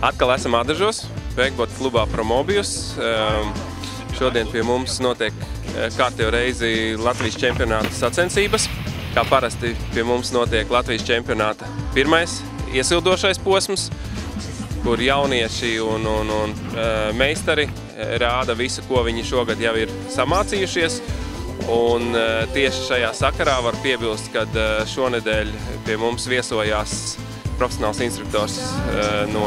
Atkal esam Adažos, Wakeboard klubā Promobius. Šodien pie mums notiek kārtējo reizi Latvijas čempionāta sacensības. Kā parasti pie mums notiek Latvijas čempionāta pirmais iesildošais posms, kur jaunieši un meistari rāda visu, ko viņi šogad jau ir samācījušies. Un tieši šajā sakarā var piebilst, kad šonedēļ pie mums viesojās profesionāls instruktors no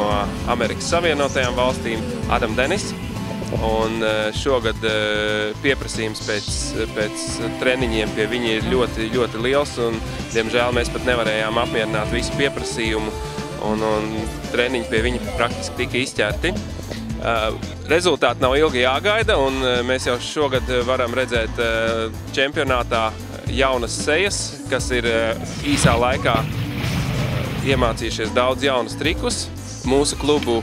Amerikas Savienotajām valstīm, Adam Denis. Un šogad pieprasījums pēc treniņiem pie viņa ir ļoti, ļoti liels, un, diemžēl, mēs pat nevarējām apmierināt visu pieprasījumu, un treniņi pie viņa praktiski tika izķerti. Rezultāti nav ilgi jāgaida, un mēs jau šogad varam redzēt čempionātā jaunas sejas, kas ir īsā laikā iemācījušies daudz jaunus trikus. Mūsu klubu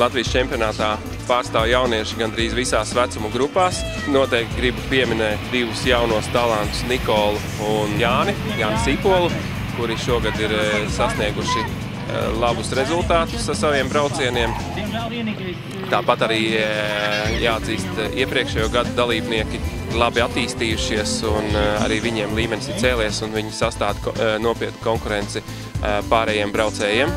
Latvijas čempionātā pārstāv jaunieši gandrīz visās vecuma grupās. Noteikti gribu pieminēt divus jaunos talantus, Nikolu un Jāni Sīpolu, kuri šogad ir sasnieguši labus rezultātus ar saviem braucieniem. Tāpat arī jāatzīst iepriekšējo gadu dalībnieki labi attīstījušies, un arī viņiem līmenis ir cēlies, un viņi sastāda nopietnu konkurenci pārējiem braucējiem.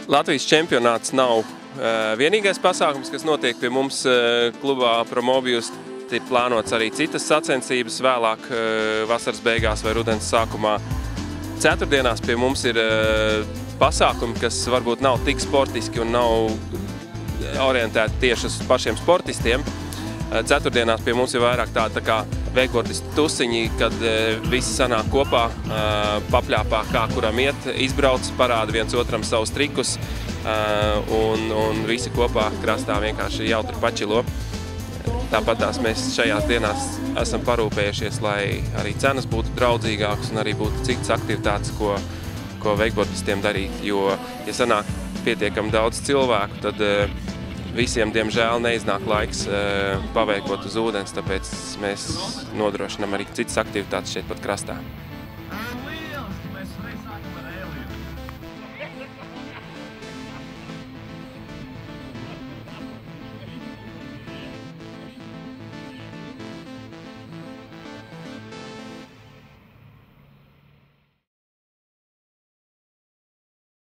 Latvijas čempionāts nav vienīgais pasākums, kas notiek pie mums klubā Promobius. Ir plānots arī citas sacensības vēlāk vasaras beigās vai rudens sākumā. Ceturtdienās pie mums ir pasākumi, kas varbūt nav tik sportiski un nav orientēti tieši uz pašiem sportistiem. Ceturtdienās pie mums ir vairāk tā kā wakeboardistu tusiņi, kad visi sanāk kopā, papļāpā, kā kuram iet, izbrauc, parāda viens otram savus trikus, un visi kopā krastā vienkārši jautri pačilo. Tāpatās mēs šajās dienās esam parūpējušies, lai arī cenas būtu draudzīgākas un arī būtu citas aktivitātes, ko wakeboardistiem darīt. Jo, ja sanāk pietiekami daudz cilvēku, tad visiem, diemžēl, neiznāk laiks paveikot uz ūdens, tāpēc mēs nodrošinām arī citas aktivitātes šeit pat krastā.